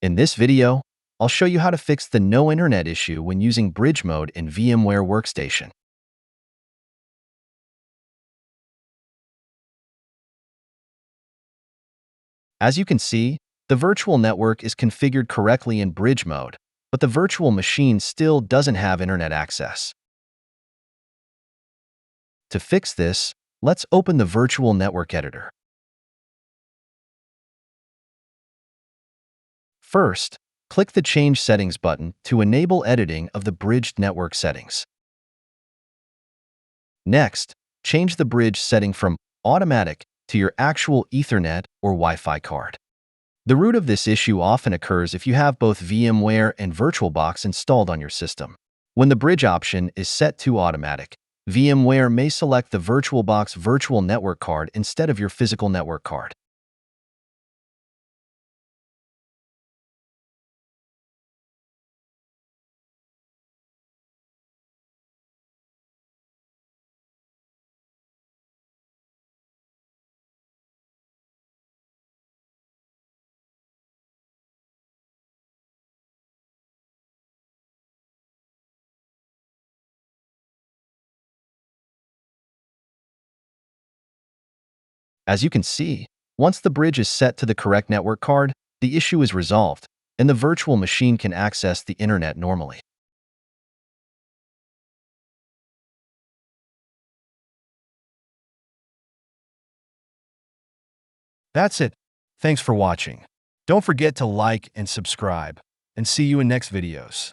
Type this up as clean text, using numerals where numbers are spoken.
In this video, I'll show you how to fix the no internet issue when using bridge mode in VMware Workstation. As you can see, the virtual network is configured correctly in bridge mode, but the virtual machine still doesn't have internet access. To fix this, let's open the virtual network editor. First, click the Change Settings button to enable editing of the bridged network settings. Next, change the bridge setting from automatic to your actual Ethernet or Wi-Fi card. The root of this issue often occurs if you have both VMware and VirtualBox installed on your system. When the bridge option is set to automatic, VMware may select the VirtualBox virtual network card instead of your physical network card. As you can see, once the bridge is set to the correct network card, the issue is resolved, and the virtual machine can access the internet normally. That's it. Thanks for watching. Don't forget to like and subscribe, and see you in next videos.